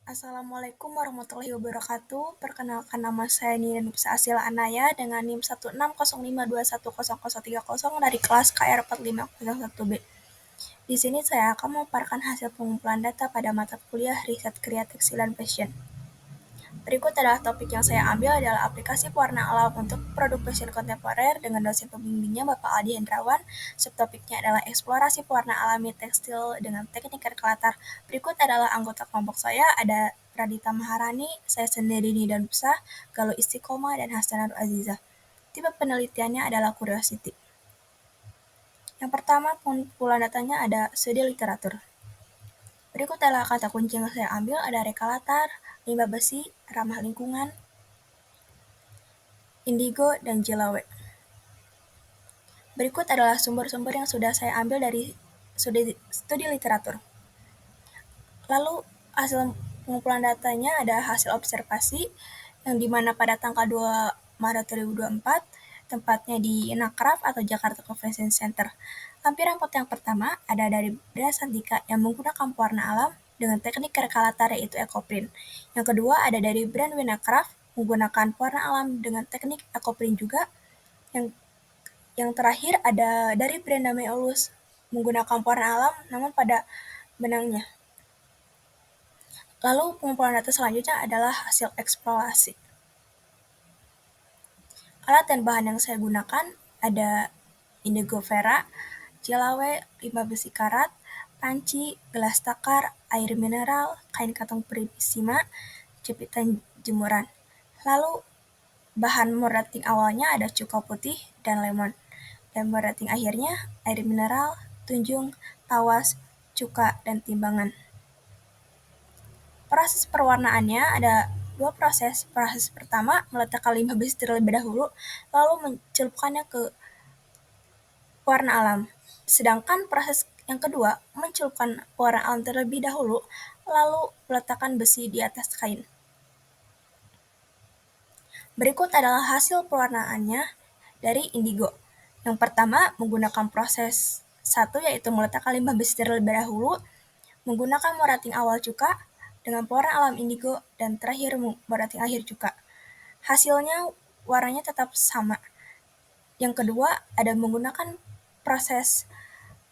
Assalamualaikum warahmatullahi wabarakatuh. Perkenalkan nama saya Nida Nupsa Asila Anaya dengan NIM 16052100030 dari kelas KR 4501B. Di sini saya akan memaparkan hasil pengumpulan data pada mata kuliah Riset Kreatif dan Fashion. Berikut adalah topik yang saya ambil adalah aplikasi pewarna alam untuk produk fashion kontemporer dengan dosen pembimbingnya Bapak Aldi Hendrawan. Subtopiknya adalah eksplorasi pewarna alami tekstil dengan teknik kerkalatar. Berikut adalah anggota kelompok saya, ada Radita Maharani, saya sendiri Nida Nupsa, Galuh Istiqomah, dan Hasanah Aziza. Tipe penelitiannya adalah curiosity. Yang pertama, pengumpulan datanya ada studi literatur. Berikut adalah kata kunci yang saya ambil, ada rekalatar, limbah besi, ramah lingkungan, indigo, dan jelawe. Berikut adalah sumber-sumber yang sudah saya ambil dari studi literatur. Lalu hasil pengumpulan datanya ada hasil observasi yang dimana pada tanggal 2 Maret 2024 tempatnya di Nakraf atau Jakarta Convention Center. Lampiran foto yang pertama ada dari Bria Santika yang menggunakan pewarna alam dengan teknik kerkalatar yaitu ekoprint. Yang kedua ada dari brand Winakraf menggunakan pewarna alam dengan teknik ekoprint juga. Yang terakhir ada dari brand Dameolus menggunakan pewarna alam namun pada benangnya. Lalu pengumpulan data selanjutnya adalah hasil eksplorasi. Alat dan bahan yang saya gunakan ada indigo vera, jelawe, limbah besi karat, panci, gelas takar, air mineral, kain katun Prisma, jepitan jemuran. Lalu bahan merating awalnya ada cuka putih dan lemon. Dan merating akhirnya air mineral, tunjung, tawas, cuka, dan timbangan. Proses perwarnaannya ada dua proses. Proses pertama, meletakkan limbah besi terlebih dahulu, lalu mencelupkannya ke warna alam. Sedangkan proses yang kedua, mencelupkan warna alam terlebih dahulu, lalu meletakkan besi di atas kain. Berikut adalah hasil pewarnaannya dari indigo. Yang pertama, menggunakan proses 1 yaitu meletakkan limbah besi terlebih dahulu, menggunakan merating awal cuka dengan pewarna alam indigo, dan terakhir merating akhir cuka. Hasilnya warnanya tetap sama. Yang kedua, ada menggunakan proses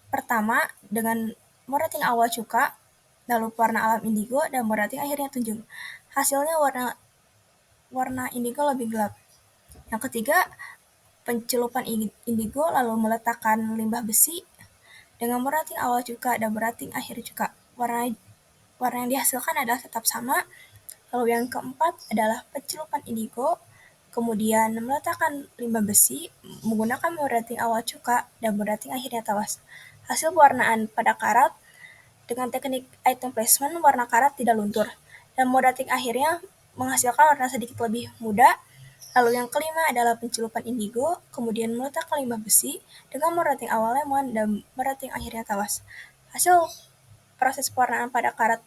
pertama dengan merating awal cuka, lalu pewarna alam indigo, dan merating akhirnya tunjung. Hasilnya warna indigo lebih gelap. Yang ketiga, pencelupan indigo lalu meletakkan limbah besi dengan merating awal cuka dan merating akhir cuka. Warna yang dihasilkan adalah tetap sama. Lalu yang keempat adalah pencelupan indigo, kemudian meletakkan limbah besi menggunakan merating awal cuka dan merating akhirnya tawas. Hasil pewarnaan pada karat dengan teknik item placement, warna karat tidak luntur, dan merating akhirnya menghasilkan warna sedikit lebih muda. Lalu yang kelima adalah pencelupan indigo, kemudian meletakkan limbah besi dengan merating awal lemon dan merating akhirnya tawas. Hasil proses pewarnaan pada karat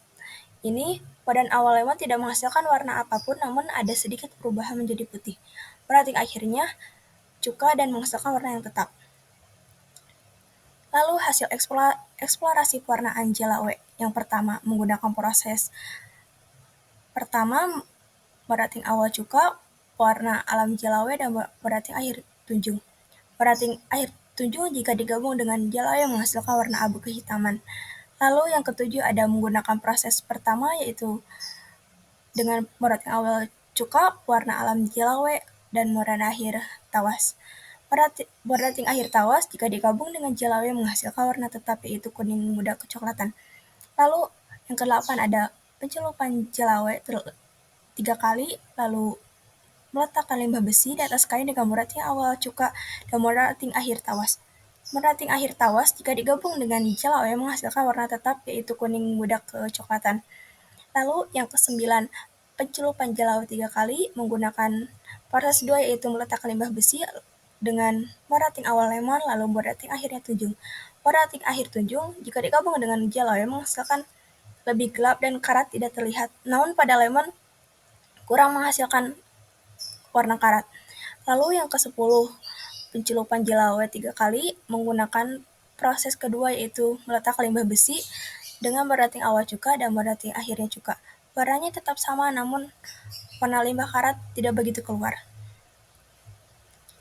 ini, pada awal lemon tidak menghasilkan warna apapun, namun ada sedikit perubahan menjadi putih. Merating akhirnya cuka dan menghasilkan warna yang tetap. Lalu hasil eksplorasi pewarnaan jelawe. Yang pertama, menggunakan proses pertama merating awal cuka, warna alam jelawe, dan merating akhir tunjung. Merating akhir tunjung jika digabung dengan jelawe menghasilkan warna abu kehitaman. Lalu yang ketujuh ada menggunakan proses pertama yaitu dengan merating awal cuka, warna alam jelawe, dan warna akhir tawas. Merating akhir tawas jika digabung dengan jelawe menghasilkan warna tetap yaitu kuning muda kecoklatan. Lalu yang kedelapan ada pencelupan jelawe 3 kali, lalu meletakkan limbah besi di atas kain dengan merating awal cuka dan merating akhir tawas. Merating akhir tawas jika digabung dengan jelawe menghasilkan warna tetap yaitu kuning muda kecoklatan. Lalu yang kesembilan, pencelupan jelawe 3 kali menggunakan proses 2 yaitu meletakkan limbah besi dengan merating awal lemon lalu merating akhirnya tunjung. Merating akhir tunjung jika digabung dengan jelawe menghasilkan lebih gelap dan karat tidak terlihat, namun pada lemon kurang menghasilkan warna karat. Lalu yang ke-10, pencelupan jelawe 3 kali menggunakan proses kedua yaitu meletakkan limbah besi dengan merating awal cuka dan merating akhirnya cuka. Warnanya tetap sama, namun warna limbah karat tidak begitu keluar.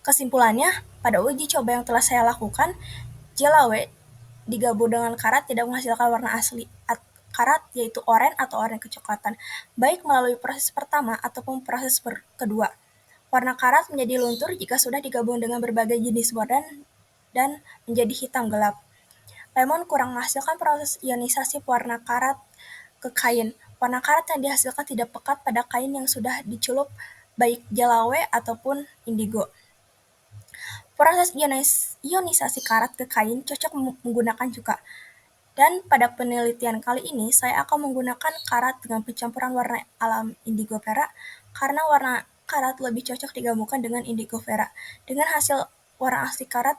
Kesimpulannya, pada uji coba yang telah saya lakukan, JLAW digabung dengan karat tidak menghasilkan warna asli karat, yaitu oranye atau oranye kecoklatan, baik melalui proses pertama ataupun proses kedua. Warna karat menjadi luntur jika sudah digabung dengan berbagai jenis mordan dan menjadi hitam gelap. Lemon kurang menghasilkan proses ionisasi warna karat ke kain. Warna karat yang dihasilkan tidak pekat pada kain yang sudah dicelup baik JLAW ataupun indigo. Proses ionisasi karat ke kain cocok menggunakan cuka. Dan pada penelitian kali ini, saya akan menggunakan karat dengan pencampuran warna alam indigo perak karena warna karat lebih cocok digabungkan dengan indigo perak. Dengan hasil warna asli karat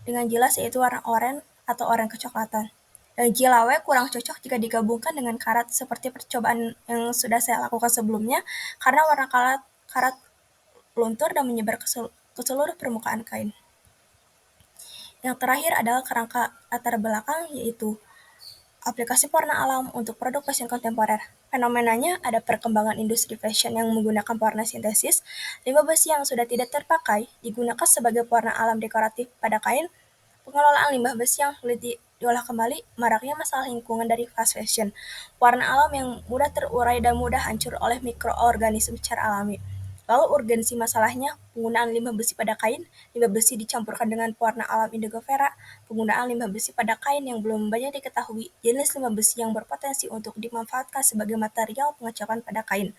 dengan jelas yaitu warna oranye atau oranye kecoklatan. Dan JLAW kurang cocok jika digabungkan dengan karat seperti percobaan yang sudah saya lakukan sebelumnya karena warna karat luntur dan menyebar ke seluruh permukaan kain. Yang terakhir adalah kerangka latar belakang, yaitu aplikasi pewarna alam untuk produk fashion kontemporer. Fenomenanya ada perkembangan industri fashion yang menggunakan pewarna sintesis, limbah besi yang sudah tidak terpakai digunakan sebagai pewarna alam dekoratif pada kain, pengelolaan limbah besi yang sulit diolah kembali, maraknya masalah lingkungan dari fast fashion, warna alam yang mudah terurai dan mudah hancur oleh mikroorganisme secara alami. Lalu urgensi masalahnya, penggunaan limbah besi pada kain, limbah besi dicampurkan dengan pewarna alam indigo perak, penggunaan limbah besi pada kain yang belum banyak diketahui, jenis limbah besi yang berpotensi untuk dimanfaatkan sebagai material pengecatan pada kain.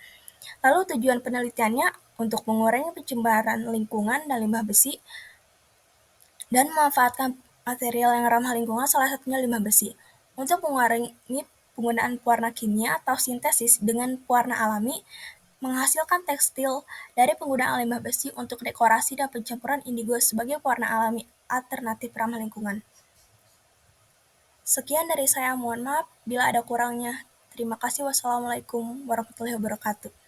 Lalu tujuan penelitiannya untuk mengurangi pencemaran lingkungan dan limbah besi dan memanfaatkan material yang ramah lingkungan, salah satunya limbah besi. Untuk mengurangi penggunaan pewarna kimia atau sintesis dengan pewarna alami, menghasilkan tekstil dari penggunaan limbah besi untuk dekorasi dan pencampuran indigo sebagai pewarna alami alternatif ramah lingkungan. Sekian dari saya, mohon maaf bila ada kurangnya. Terima kasih. Wassalamualaikum warahmatullahi wabarakatuh.